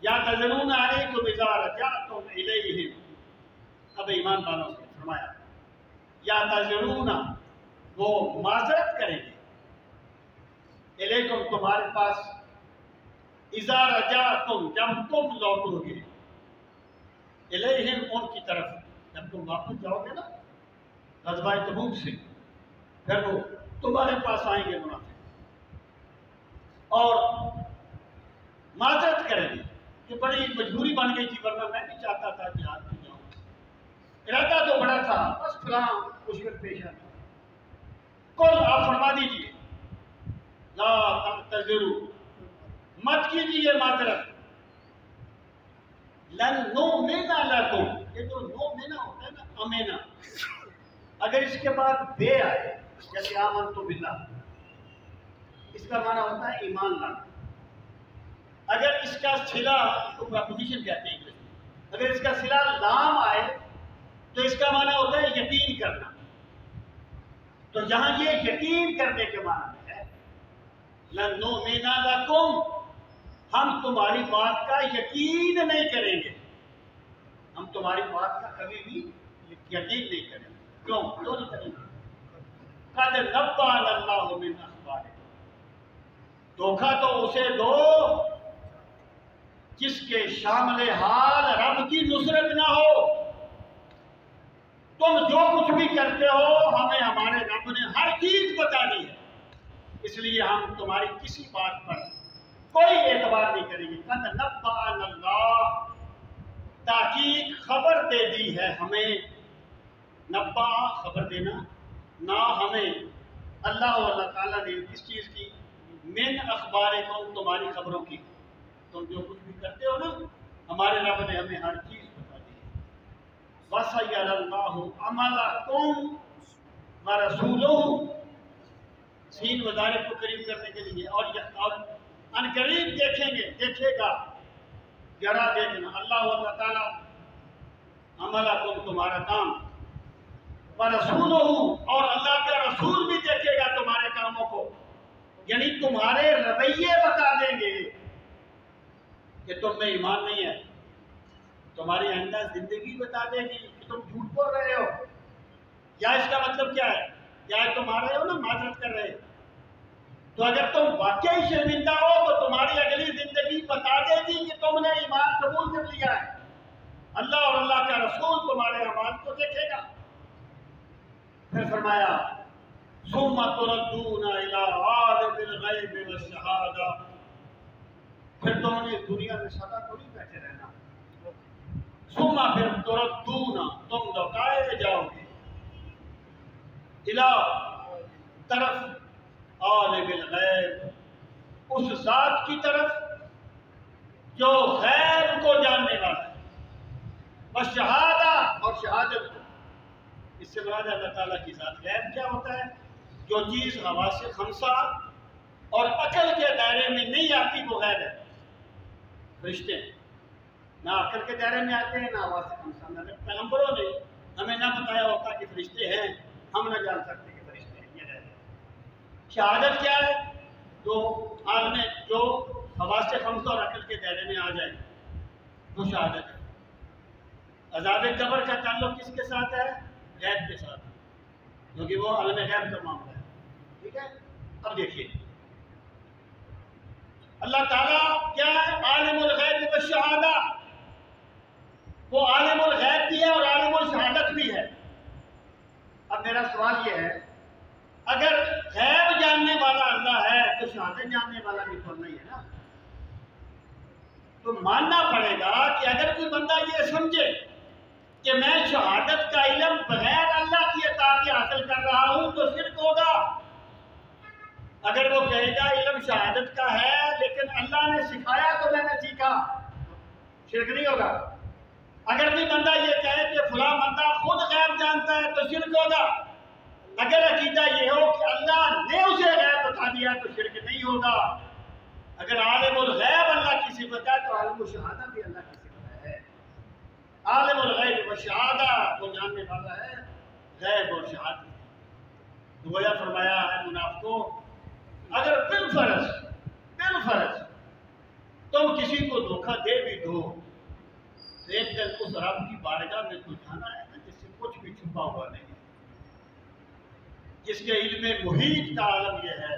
Speaker 1: يَعْتَذِرُونَ عَلَيْكُمْ إِذَا رَجَعْتُمْ إِلَيْهِمْ، اب ایمان والوں سے فرمایا يَعْتَذِرُونَ، وہ معذرت کریں گے الیکم تمہارے پاس، اذا رجعتم جب تم لوٹو گے، الیہم ان کی طرف، جب تم واپس جاؤ گے نا غزوہ تبوک سے، پھر وہ تمہارے پاس آئیں گے منافق اور معذرت کریں گے کہ بڑی مجبوری بن گئی تھی، ورنہ میں بھی چاہتا تھا جہاد میں جاؤں، ارادہ تو بڑا تھا، بس فلاں مشکل پیش آئی۔ کل آپ فرما دیجیے لا تعتذروا، مت کیجیے معذرت، لن نؤمن لکم، یہ جو نؤمن ہوتا ہے نا امینا، اگر اس کے بعد بے آئے جیسے آمنت باللہ، اس کا معنی ہوتا ہے ایمان لانا۔ اگر اس کا صلہ، اس کو پراپوزیشن کہتے ہیں انگلش میں، اگر اس کا صلہ لام آئے تو اس کا معنی ہوتا ہے یقین کرنا۔ تو جہاں یہ یقین کرنے کے معنی ہے لن نؤمن لکم، ہم تمہاری بات کا یقین نہیں کریں گے، ہم تمہاری بات کا کبھی بھی یقین نہیں کریں گے۔ کیوں نہیں کریں گے؟ قد نبأنا اللہ من اخبارکم، دھوکہ تو اسے دو جس کے شامل حال رب کی نصرت نہ ہو۔ تم جو کچھ بھی کرتے ہو ہمیں ہمارے رب نے ہر چیز بتا دی ہے، اس لیے ہم تمہاری کسی بات پر کوئی اعتبار نہیں کریں گے۔ قد نبأنا اللہ، تحقیق خبر دے دی ہے ہمیں، نبا خبر دینا، نہ ہمیں اللہ و اللہ تعالیٰ نے کس چیز کی، من اخبارکم، تمہاری خبروں کی، تم جو کچھ بھی کرتے ہو نا ہمارے رب نے ہمیں ہر چیز بتا دی ہے۔ وَسَيَرَ اللَّهُ عَمَلَكُمْ وَرَسُولُهُ، سین وزارت کو قریب کرنے کے لیے، اور ان قریب دیکھیں گے، دیکھے گا، ذرا دیکھنا اللہ و تعالیٰ عملکم، تمہارا کام، وَرَسُولُهُ، اور اللہ کا رسول بھی دیکھے گا تمہارے کاموں کو، یعنی تمہارے رویے بتا دیں گے کہ تم میں ایمان نہیں ہے، تمہاری آئندہ زندگی بتا دے گی کہ تم جھوٹ بول رہے ہو، یا اس کا مطلب کیا ہے، یا تم آ رہے ہو نا معذرت کر رہے، تو اگر تم واقعی شرمندہ ہو تو تمہاری اگلی زندگی بتا دے گی کہ تم نے ایمان قبول کر لیا ہے، اللہ اور اللہ کا رسول تمہارے اعمال کو دیکھے گا۔ پھر فرمایا ثم تردون الی عالم الغیب والشہادہ، پھر تم نے دنیا میں سدا تھوڑی بیٹھے رہنا، ثم پھر تردون، تم لوٹائے جاؤ گے، الی طرف عالم الغیب، اس ذات کی طرف جو غیب کو جاننے والا ہے، والشہادہ، اور شہادت کو، اس سے مراد اللہ تعالیٰ کی ذات۔ غیب کیا ہوتا ہے؟ جو چیز حواس خمسہ اور عقل کے دائرے میں نہیں آتی وہ غیب ہے۔ فرشتے نہ عقل کے دائرے میں آتے ہیں نہ حواس خمسہ میں، پیغمبروں نے ہمیں نہ بتایا ہوتا کہ فرشتے ہیں، ہم نہ جان سکتے کہ فرشتے ہیں، یہ غیب ہے۔ شہادت کیا ہے؟ جو عالم جو حواس خمسہ اور عقل کے دائرے میں آ جائے وہ شہادت ہے۔ عذاب قبر کا تعلق کس کے ساتھ ہے؟ غیب کے ساتھ، کیونکہ وہ عالم غیب کا معاملہ ہے، ٹھیک ہے۔ اب دیکھیے اللہ تعالیٰ کیا ہے؟ عالم الغیب والشہادہ، وہ عالم الغیب بھی ہے اور عالم الشہادت بھی ہے۔ اب میرا سوال یہ ہے، اگر غیب جاننے والا اللہ ہے تو شہادت جاننے والا بھی تو نہیں ہے نا، تو ماننا پڑے گا کہ اگر کوئی بندہ یہ سمجھے کہ میں شہادت کا علم بغیر اللہ کی عطا کے حاصل کر رہا ہوں تو شرک ہوگا۔ اگر وہ کہے گا علم شہادت کا ہے لیکن اللہ نے سکھایا تو میں نے سیکھا، شرک نہیں ہوگا۔ اگر کوئی بندہ یہ کہے کہ فلاں بندہ خود غیب جانتا ہے تو شرک ہوگا۔ اگر عقیدہ یہ ہو کہ اللہ نے اسے غیب بتا دیا تو شرک نہیں ہوگا۔ اگر عالم الغیب اللہ کی صفت ہے تو عالم الشہادہ بھی اللہ کی صفت ہے۔ عالم الغیب والشہادہ، وہ جاننے والا ہے غیب اور شہادت۔ گویا فرمایا ہے منافقوں، اگر بالفرض تم کسی کو دھوکہ دے بھی دو تو ایک دن اس رب کی بارگاہ میں تو جانا ہے نا جس سے کچھ بھی چھپا ہوا نہیں، جس کے علم محیط کا عالم یہ ہے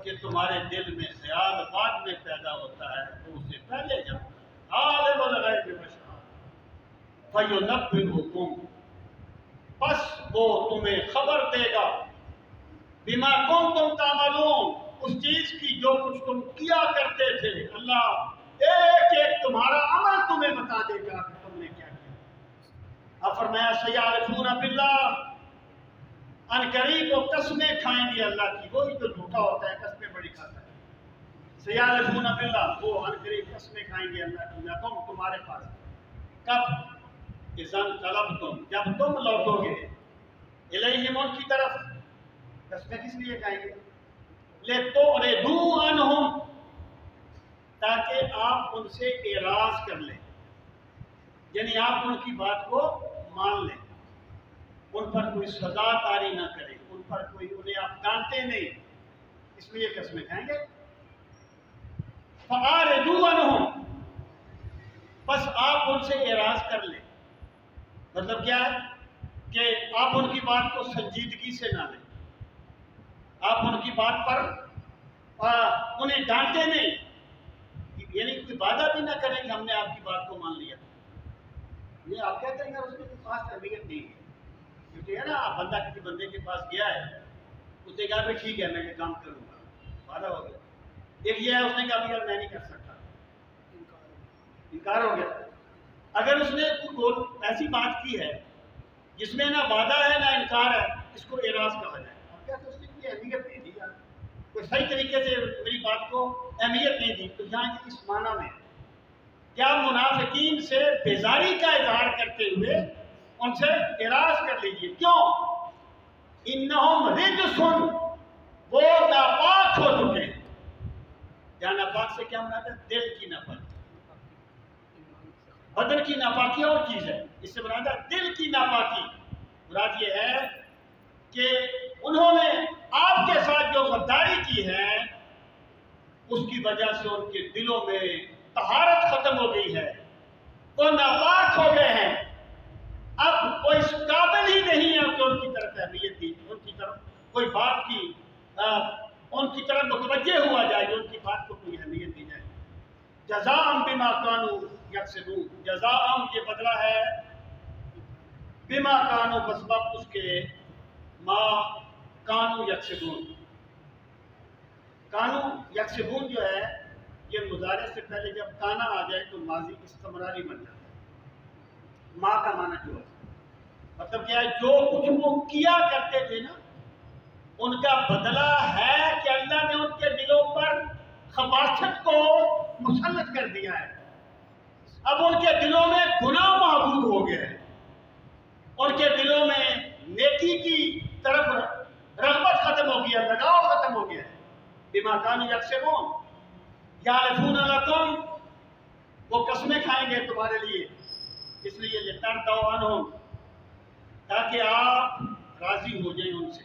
Speaker 1: کہ تمہارے دل میں خیال بعد میں پیدا ہوتا ہے تو اسے پہلے جب عالم الغیب والشہادہ فینبئکم، پس وہ تمہیں خبر دے گا بما کنتم تعملون، اس چیز کی جو کچھ تم کیا کرتے تھے۔ اللہ ایک ایک تمہارا عمل تمہیں بتا دے گا کہ تم نے کیا کیا۔ اب فرمایا سیحلفون باللہ، ان قریب وہ قسمیں کھائیں گے اللہ کی، وہی جو جھوٹا ہوتا ہے قسمیں بڑی کھاتا ہے۔ سیحلفون باللہ، وہ ان قریب قسمیں کھائیں گے اللہ کی، لکم تمہارے پاس، کب؟ اذا انقلبتم، جب تم لوٹو گے، الیہم ان کی طرف، قسمیں کس لیے کھائیں گے؟ لتعرضوا عنہم، تاکہ آپ ان سے اعراض کر لیں، یعنی آپ ان کی بات کو مان لیں، ان پر کوئی سزا طاری نہ کریں، ان پر کوئی انہیں آپ ڈانٹے نہیں، اس لیے قسمیں کھائیں گے۔ فاعرضوا عنہم، بس آپ ان سے اعراض کر لیں، مطلب کیا ہے کہ آپ ان کی بات کو سنجیدگی سے نہ لیں، آپ ان کی بات پر انہیں ڈانٹے نہیں، یعنی کوئی وعدہ بھی نہ کریں کہ ہم نے آپ کی بات کو مان لیا، یہ آپ کیا کریں گے، اس کے پاس اہمیت نہیں ہے، کیونکہ ہے نا آپ بندہ کسی بندے کے پاس گیا ہے، اس نے کہا کہ ٹھیک ہے میں یہ کام کروں گا، وعدہ ہو گیا۔ ایک یہ ہے اس نے کہا کہ میں نہیں کر سکتا، انکار ہو گیا۔ اگر اس نے کوئی ایسی بات کی ہے جس میں نہ وعدہ ہے نہ انکار ہے، اس کو اعراض کہا جائے۔ اب کیا تو اس نے کوئی اہمیت نہیں دی، کوئی صحیح طریقے سے میری بات کو اہمیت نہیں دی، تو یہاں اس معنی میں کیا منافقین سے بیزاری کا اظہار کرتے ہوئے ان سے اعراض کر لیجیے۔ کیوں؟ انہم رجس، وہ ناپاک ہو چکے ہیں۔ یا ناپاک سے کیا مراد ہے؟ دل کی ناپاکی، بدن کی ناپاکی اور چیز ہے، اس سے مراد ہے دل کی ناپاکی۔ مراد یہ ہے کہ انہوں نے آپ کے ساتھ جو غداری کی ہے اس کی وجہ سے ان کے دلوں میں طہارت ختم ہو گئی ہے، وہ ناپاک ہو گئے ہیں، اب وہ اس قابل ہی نہیں ہے کہ ان کی طرف اہمیت دی، ان کی طرف کوئی بات کی ان کی طرف متوجہ ہوا جائے، جو ان کی بات کو کوئی اہمیت دی جائے۔ جزاء بما کانوا یکسبون، جزاء یہ بدلہ ہے بما کانوا بسبب اس کے ما کانوا یکسبون۔ کانوا یکسبون جو ہے یہ مضارع سے پہلے جب کانا آ جائے تو ماضی استمراری بن جاتا ہے۔ ما کا معنی جو ہے مطلب کیا ہے، جو کچھ وہ کیا کرتے تھے نا ان کا بدلہ ہے کہ اللہ نے ان کے دلوں پر خباثت کو مسلط کر دیا ہے، اب ان کے دلوں میں گناہ محبوب ہو گئے ہیں، ان کے دلوں میں نیکی کی طرف رغبت ختم ہو گیا، لگاؤ ختم ہو گیا ہے۔ بما کانوا یکسبون یحلفون لکم، وہ قسمیں کھائیں گے تمہارے لیے، اس لیے لترضوا عنہم، تاکہ آپ راضی ہو جائیں ان سے۔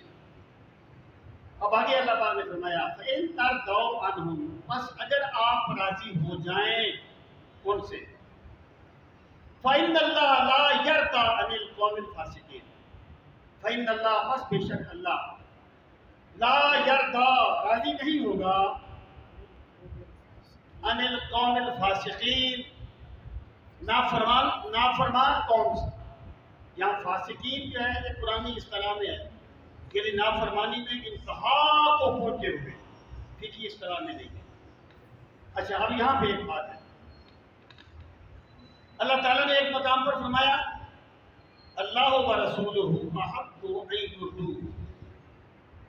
Speaker 1: اب آگے اللہ پاک نے فرمایا فَإِن تَرْضَوْا عَنْهُمْ، بس اگر آپ راضی ہو جائیں ان سے، فَإِنَّ اللَّهَ لَا يَرْضَىٰ عَنِ الْقَوْمِ الْفَاسِقِينَ، فَإِنَّ اللَّهَ، بس بے شک اللہ، لا يَرْضَىٰ راضی نہیں ہوگا، عَنِ الْقَوْمِ الْفَاسِقِينَ نافرمان قوم سے۔ یہاں فاسقین جو ہے یہ قرآنی اصطلاح میں ہے، یعنی نافرمانی میں انتہا کو پہنچے ہوئے، فقہی اصطلاح میں نہیں ہے۔ اچھا اب یہاں پہ ایک بات ہے، اللہ تعالیٰ نے ایک مقام پر فرمایا اللہ و رسولہ احق ان یرضوہ،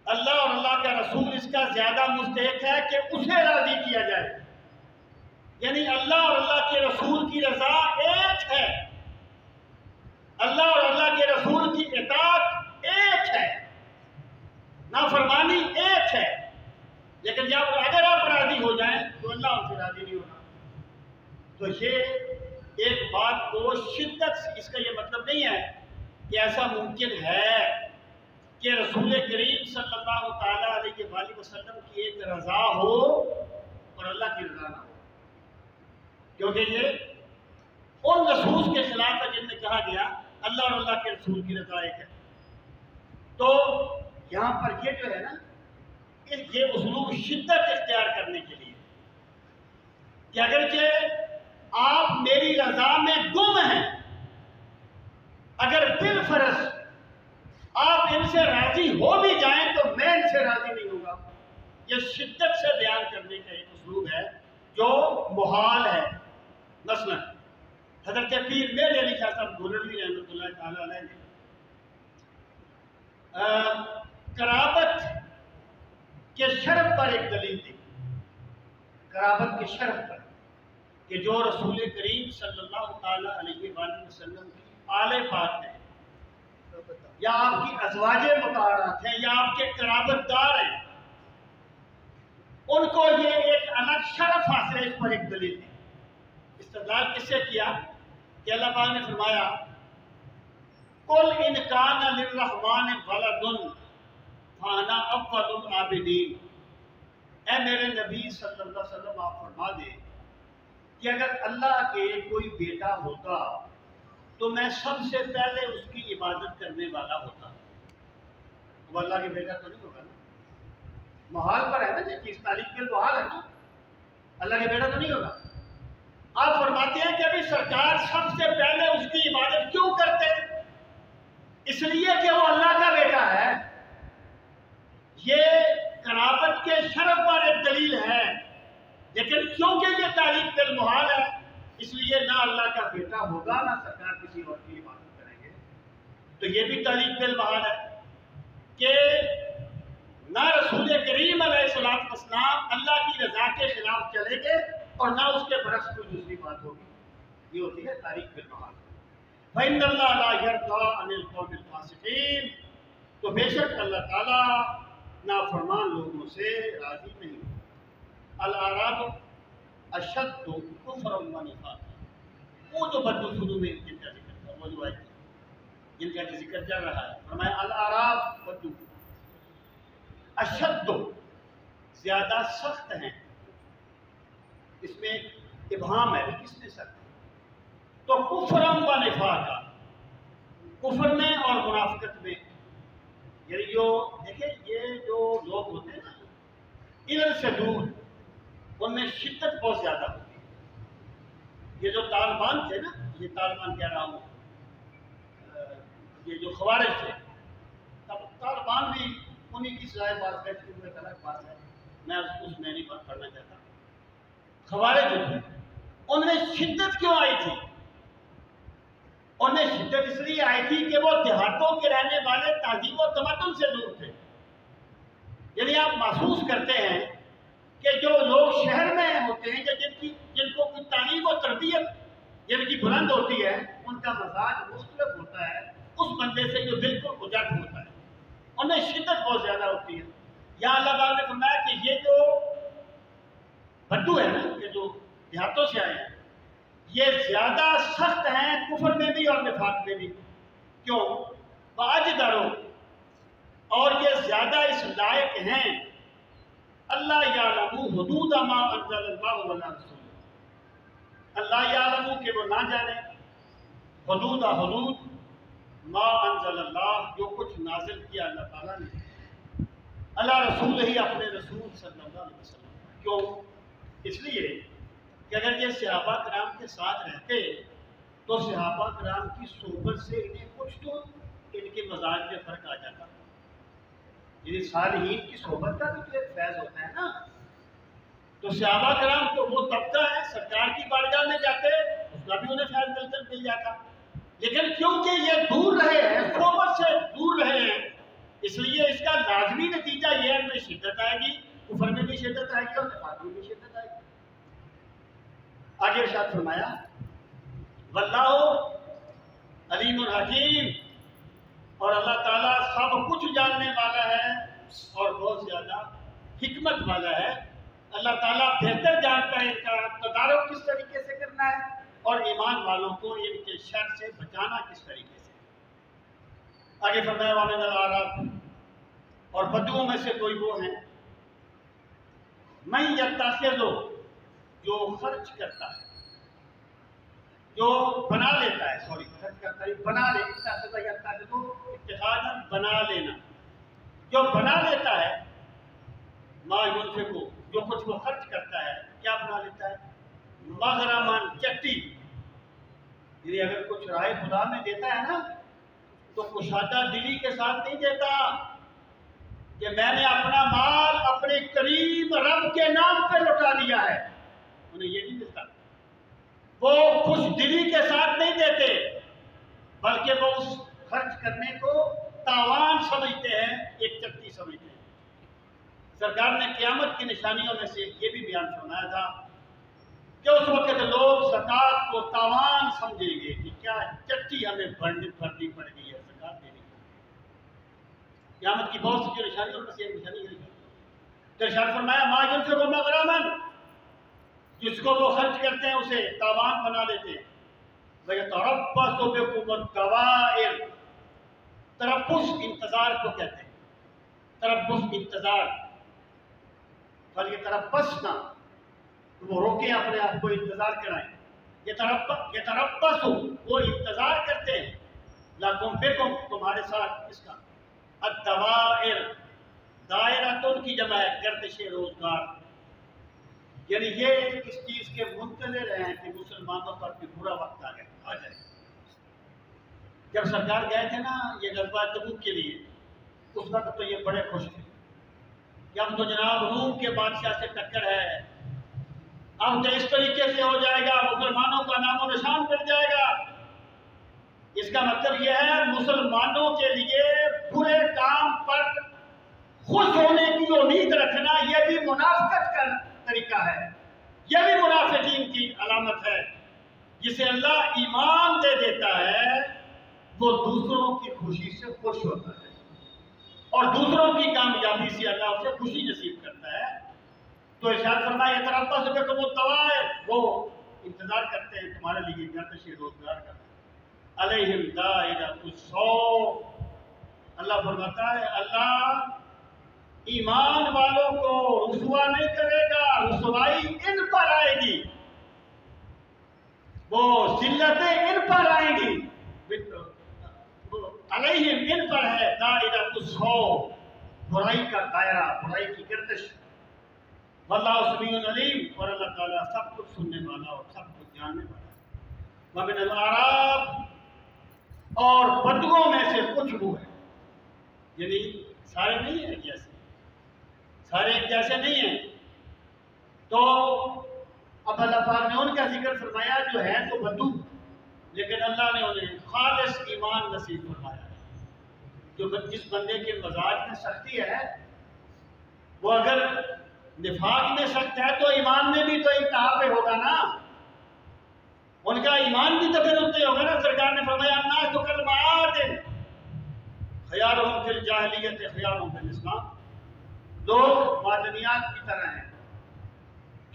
Speaker 1: اللہ اور اللہ کا رسول اس کا زیادہ مستحق ہے کہ اسے راضی کیا جائے، یعنی اللہ اور اللہ کے رسول کی رضا ایک ہے، اللہ اور اللہ کے رسول کی اطاعت ایک ہے، نافرمانی ایک ہے، لیکن جب اگر آپ راضی ہو جائیں تو اللہ ان سے راضی نہیں ہونا۔ تو یہ ایک بات کو شدت سے، اس کا یہ مطلب نہیں ہے کہ ایسا ممکن ہے کہ رسول کریم صلی اللہ تعالیٰ علیہ وآلہ وسلم کی ایک رضا ہو اور اللہ کی رضا نہ ہو، کیونکہ یہ ان رسول کے خلاف ہے جن میں کہا گیا اللہ اور اللہ کے رسول کی رضا ایک ہے۔ تو یہاں پر یہ جو ہے نا یہ اسلوب شدت اختیار کرنے کے لیے کہ اگرچہ آپ میری رضا میں گم ہیں، اگر بالفرض آپ ان سے راضی ہو بھی جائیں تو میں ان سے راضی نہیں ہوں گا. یہ شدت سے بیان کرنے کا ایک اسلوب ہے جو محال ہے. مثلا حضرت پیر میر علی شاہ صاحب گولڑوی رحمۃ اللہ تعالی علیہ نے قرابت کے شرف پر ایک دلیل دی. قرابت کے شرف پر کہ جو رسول کریم صلی اللہ تعالی علیہ وآلہ وسلم کی آل پاک ہیں یا آپ کی ازواج مطہرات ہیں یا آپ کے قرابت دار ہیں، ان کو یہ ایک الگ شرف حاصل ہے. اس پر ایک دلیل دی. استدلال کس سے کیا کہ اللہ پاک نے فرمایا قل ان کان للرحمن ولد فانا اول العابدین. اے میرے نبی صلی اللہ علیہ وسلم آپ فرما دیں کہ اگر اللہ کے کوئی بیٹا ہوتا تو میں سب سے پہلے اس کی عبادت کرنے والا ہوتا. وہ اللہ کے بیٹا تو نہیں ہوگا نا، محال پر ہے نا، یہ چیز تعلیم کے محال ہے نا، اللہ کے بیٹا تو نہیں ہوگا. آپ فرماتے ہیں کہ ابھی سرکار سب سے پہلے اس کی عبادت کیوں کرتے؟ اس لیے کہ وہ اللہ کا بیٹا ہے. یہ قرابت کے شرف پر ایک دلیل ہے، لیکن کیونکہ یہ تعلیم بالمحال ہے اس لیے نہ اللہ کا بیٹا ہوگا نہ سرکار کسی اور کی عبادت کریں گے. تو یہ بھی تعلیم بالمحال ہے کہ نہ رسول کریم علیہ السلام اللہ کی رضا کے خلاف چلیں گے اور نہ اس کے برعکس کوئی دوسری بات ہوگی. یہ ہوتی ہے تاریخ بالمحال. فإن اللہ لا يرضى عن القوم الفاسقین. تو بے شک اللہ تعالیٰ نافرمان لوگوں سے راضی نہیں. الاعراب اشد کفرا ونفاقا. وہ جو بدو شروع میں جن کا ذکر تھا، وہ جو آئی جن کا ذکر چل رہا ہے، فرمایا الاعراب بدو اشد، زیادہ سخت ہیں. اس میں ابہام ہے کس میں سخت ہے؟ تو کفرا ونفاقا، کفر میں اور منافقت میں. یعنی جو دیکھیں یہ جو لوگ ہوتے ہیں نا علم سے دور، ان میں شدت بہت زیادہ ہوتی ہے. یہ جو طالبان تھے نا، یہ طالبان کہہ رہا ہوں، یہ جو خوارج تھے، طالبان بھی انہیں کی سرائے بات ہے، ایک الگ بات ہے، میں اس میں نہیں بات کرنا چاہتا. خوارج جو تھے ان میں شدت کیوں آئی تھی؟ ان میں شدت اس لیے آئی تھی کہ وہ دیہاتوں کے رہنے والے تہذیب و تمدن سے دور تھے. یعنی آپ محسوس کرتے ہیں کہ جو لوگ شہر میں ہوتے ہیں یا جن کو کوئی تعلیم و تربیت جن کی بلند ہوتی ہے، ان کا مزاج مختلف ہوتا ہے اس بندے سے جو بالکل اجٹ ہوتا ہے. ان میں شدت بہت زیادہ ہوتی ہے. یہاں اللہ تعالیٰ نے فرمایا کہ یہ جو بدو ہے نا، یہ جو دیہاتوں سے آئے ہیں، یہ زیادہ سخت ہیں کفر میں بھی اور نفاق میں بھی. کیوں؟ واجدارو، اور یہ زیادہ اس لائق ہیں اللہ یعلم حدود ما انزل اللہ ولا رسول. اللہ یعلم کہ وہ نہ جانے حدود ما انزل اللہ، جو کچھ نازل کیا اللہ تعالیٰ نے، اللہ رسول ہی اپنے رسول صلی اللہ علیہ وسلم. کیوں؟ اس لیے کہ اگر یہ صحابہ کرام کے ساتھ رہتے تو صحابہ کرام کی صحبت سے انہیں کچھ تو ان کے مزاج میں فرق آ جاتا. یعنی صالحین کی صحبت کا بھی تو ایک فیض ہوتا ہے نا. تو صحابہ کرام تو وہ طبقہ ہے، سرکار کی بارگاہ میں جاتے اس کا بھی انہیں فیض مل جاتا. لیکن کیونکہ یہ دور رہے ہیں، صحبت سے دور رہے ہیں، اس لیے اس کا لازمی نتیجہ یہ ہے ان میں شدت آئے گی، کفر میں بھی شدت آئے گی اور نفاق میں بھی شدت آئے گی. آگے ارشاد فرمایا واللہ علیم الحکیم، اور اللہ تعالیٰ سب کچھ جاننے والا ہے اور بہت زیادہ حکمت والا ہے. اللہ تعالیٰ بہتر جانتا ہے ان کا تدارک کس طریقے سے کرنا ہے اور ایمان والوں کو ان کے شر سے بچانا کس طریقے سے. آگے فرمایا ومن الاعراب، اور بدوؤں میں سے کوئی وہ ہیں من یتخذ، جو خرچ کرتا ہے، جو بنا لیتا ہے، خرچ کرتا ہے، بنا لے، اتخاذا بنا لینا، جو بنا لیتا ہے ما ينفق جو کچھ وہ خرچ کرتا ہے کیا بنا لیتا ہے؟ مغرمن چٹی. یعنی اگر کچھ رائے خدا میں دیتا ہے نا تو کشادہ دلی کے ساتھ نہیں دیتا کہ میں نے اپنا مال اپنے قریب رب کے نام پہ لوٹا دیا ہے. انہیں یہ نہیں دیتا. وہ خوش دلی کے ساتھ نہیں دیتے بلکہ وہ اس خرچ کرنے کو تاوان سمجھتے ہیں, ایک چٹی سمجھتے ہیں. سرکار نے قیامت کی نشانیوں میں سے یہ بھی بیان فرمایا تھا کہ اس وقت لوگ زکوٰۃ کو تاوان سمجھیں گے کہ کیا چٹی ہمیں بھرنی پڑ گئی ہے زکوٰۃ دینے کی. قیامت کی بہت سی نشانیوں میں سے ایک نشانی یہ ہے. تو ارشاد فرمایا ما ينفق مغرما, جس کو وہ خرچ کرتے ہیں اسے تاوان بنا لیتے ہیں. وَيَتَرَبَّصُ بِكُمُ الدَّوَائِرَ, تربص انتظار کو کہتے ہیں. تربص انتظار. فَلْيَتَرَبَّصْنَ, وہ روکیں اپنے آپ کو, انتظار کرائیں. یتربص وہ انتظار کرتے ہیں. لَكُمْ بِكُمْ تمہارے ساتھ اس کا. الدوائر دائرۃ کی جمع ہے گردش روزگار. یعنی یہ اس چیز کے منتظر ہیں کہ مسلمانوں پر بھی برا وقت آ جائے. جب سرکار گئے تھے نا یہ غزوہ تبوک کے لیے, اس وقت تو یہ بڑے خوش تھے کہ اب تو جناب روم کے بادشاہ سے ٹکر ہے, اب تو اس طریقے سے ہو جائے گا, مسلمانوں کا نام و نشان مٹ جائے گا. اس کا مطلب یہ ہے مسلمانوں کے لیے برے کام پر خوش ہونے کی امید رکھنا یہ بھی منافقت کا طریقہ ہے, یہ بھی منافقین کی علامت ہے. جسے اللہ ایمان دے دیتا ہے وہ دوسروں کی خوشی سے خوش ہوتا ہے اور دوسروں کی کامیابی سے اللہ اسے خوشی نصیب کرتا ہے. تو ارشاد فرمایا یتربص بکم الدوائر, وہ انتظار کرتے ہیں تمہارے لیے گردش روزگار کا. علیہم دائرۃ السوء, اللہ فرماتا ہے اللہ ایمان والوں کو رسوا نہیں کرے گا, رسوائی ان پر آئے گی, وہ ذلتیں ان پر آئیں گی. علیہم ان پر ہے دائرۃ السوء, برائی کا دائرہ, برائی کی گردش. واللہ سمیع علیم, اور اللہ تعالیٰ سب کچھ سننے والا اور سب کچھ جاننے والا. ومن الاعراب, اور بدوؤں میں سے کچھ وہ ہے, یعنی سارے نہیں ہیں جیسے, سارے ایک جیسے نہیں ہیں. تو اب اللہ پاک نے ان کا ذکر فرمایا جو ہے تو بدو, لیکن اللہ نے انہیں خالص ایمان نصیب فرمایا ہے. جو جس بندے کے مزاج میں سختی ہے وہ اگر نفاق میں سخت ہے تو ایمان میں بھی تو انتہا پہ ہوگا نا, ان کا ایمان بھی تو پھر اتنے ہوگا نا. سرکار نے فرمایا الناس کالمعادن خیارہم فی الجاہلیت خیارہم فی الاسلام, لوگ معدنیات کی طرح ہیں.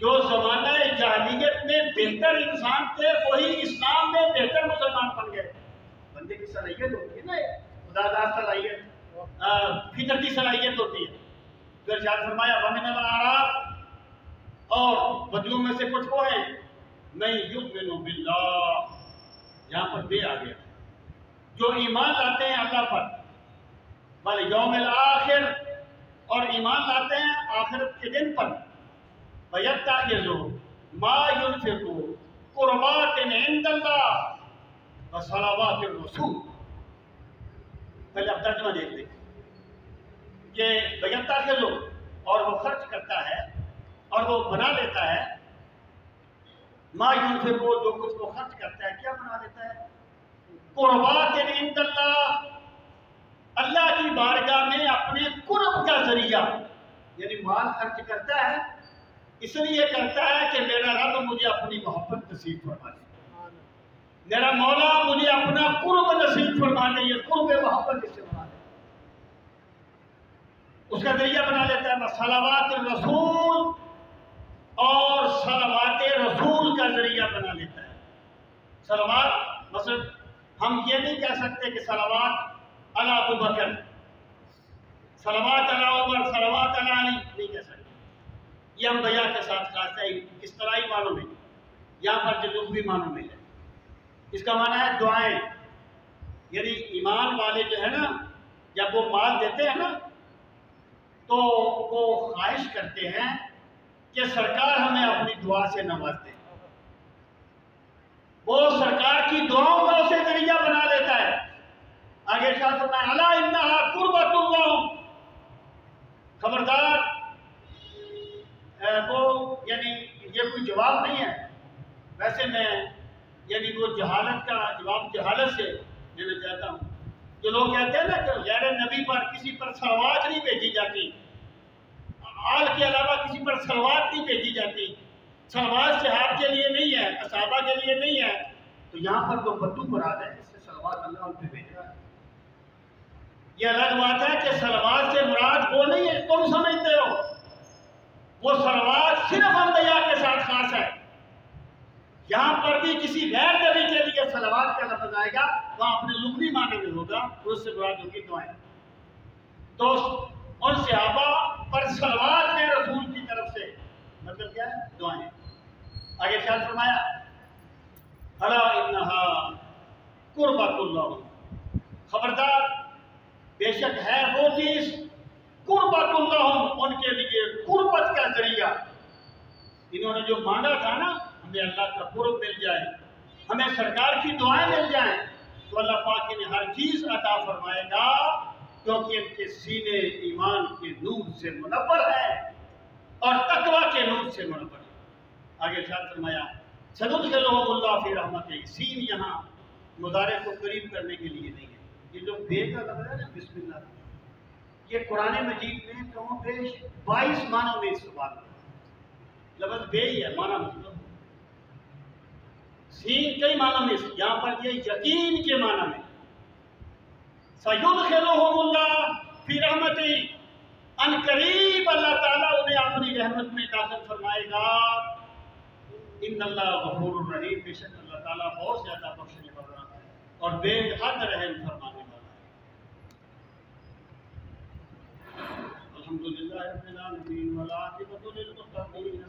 Speaker 1: جو زمانہ جاہلیت میں بہتر انسان تھے وہی اسلام میں بہتر مسلمان بن گئے. بندے کی صلاحیت ہوتی ہے نا, خداداد صلاحیت, فطرتی صلاحیت ہوتی ہے. تو ارشاد فرمایا ومن الاعراب, اور بدوؤں میں سے کچھ وہ ہیں من یؤمن باللہ, یہاں پر بے آ گیا, جو ایمان لاتے ہیں اللہ پر, والیوم الآخر, اور ایمان لاتے ہیں آخرت کے دن پر. وَيَتَّخِذُ مَا يُنْفِقُ قُرْبَاتٍ عِنْدَ اللَّهِ وَصَلَوَاتِ الرَّسُولِ. پہلے اب ترجمہ دیکھ لیں کہ وَيَتَّخِذُ, اور وہ خرچ کرتا ہے اور وہ بنا لیتا ہے, ما ينفق, جو کچھ وہ خرچ کرتا ہے کیا بنا لیتا ہے, قربات عند اللہ, اللہ کی بارگاہ میں اپنے قرب کا ذریعہ. یعنی مال خرچ کرتا ہے اس لیے کرتا ہے کہ میرا رب مجھے اپنی محبت نصیب فرما دے, میرا مولا مجھے اپنا قرب نصیب فرما دے, یہ قرب محبت اس سے بنا دے, اس کا ذریعہ بنا لیتا ہے. صلوات الرسول, اور صلوات رسول کا ذریعہ بنا لیتا ہے. صلوات مثلا ہم یہ نہیں کہہ سکتے کہ صلوات علی ابو بکر, صلوات علی عمر, صلوات علی علی, نہیں کہہ سکتے. یہ ہم بیا کے ساتھ کہتے ہیں اصطلاحی معنوں میں, یہاں پر جو لغوی معنوں میں ہے. اس کا معنی ہے دعائیں. یعنی ایمان والے جو ہے نا جب وہ مال دیتے ہیں نا تو وہ خواہش کرتے ہیں کہ سرکار ہمیں اپنی دعا سے نواز دے. وہ سرکار کی دعاؤں کا اسے ذریعہ بنا لیتا ہے. آگے شاہ فرمائے الا انہا قربۃ اللہ، خبردار. وہ یعنی یہ کوئی جواب نہیں ہے، ویسے میں یعنی وہ جہالت کا جواب جہالت سے دینا چاہتا ہوں. جو لوگ کہتے ہیں نا کہ غیر نبی پر کسی پر صلوات نہیں بھیجی جاتی، آل کے علاوہ کسی پر صلوات نہیں بھیجی جاتی، صلوات صحابہ کے لیے نہیں ہے، صحابہ کے لیے نہیں ہے، تو یہاں پر تو بدو مراد ہے، اس سے صلوات اللہ ان پہ بھیج رہا ہے. یہ الگ بات ہے کہ صلوات سے مراد وہ نہیں ہے، تم سمجھتے ہو. وہ صلوات صرف انبیاء کے ساتھ خاص ہے. یہاں پر بھی کسی غیر نبی کے لیے صلوات کا لفظ آئے گا، وہاں اپنے لغوی معنی میں ہوگا، اس سے مراد ہوگی دعائیں. تو ان صحابہ پر صلوات ہے رسول کی طرف سے، مطلب کیا ہے؟ دعائیں. آگے خیال فرمایا الا انہا قربۃ اللہ، خبردار بے شک ہے وہ چیز قربۃ اللہ، ان کے لیے قربت کا ذریعہ. انہوں نے جو مانگا تھا نا ہمیں اللہ کا قرب مل جائے، ہمیں سرکار کی دعائیں مل جائیں، تو اللہ پاک انہیں ہر چیز عطا فرمائے گا، کیونکہ ان کے سینے ایمان کے نور سے منور ہے اور تقوی کے نور سے منور ہے. آگے ارشاد فرمایا سندخلہم اللہ فی رحمتہ. سین یہاں مضارع کو قریب کرنے کے لیے نہیں ہے. یہ جو بے کا لفظ ہے نا بسم اللہ، یہ قرآن مجید میں کم و بیش 22 معنوں میں استعمال ہے. لفظ بے ہی ہے، معنی مطلب سین کئی معنوں میں، یہاں پر یہ یقین کے معنی میں. سیدخلہم اللہ فی رحمتہ، ان قریب اللہ تعالیٰ انہیں اپنی رحمت میں داخل فرمائے گا. ان اللہ غفور الرحیم، بے شک اللہ تعالیٰ بہت زیادہ بخشنے والا ہے اور بے حد رحم فرمانے والا ہے. الحمدللہ رب العالمین والعاقبۃ للمتقین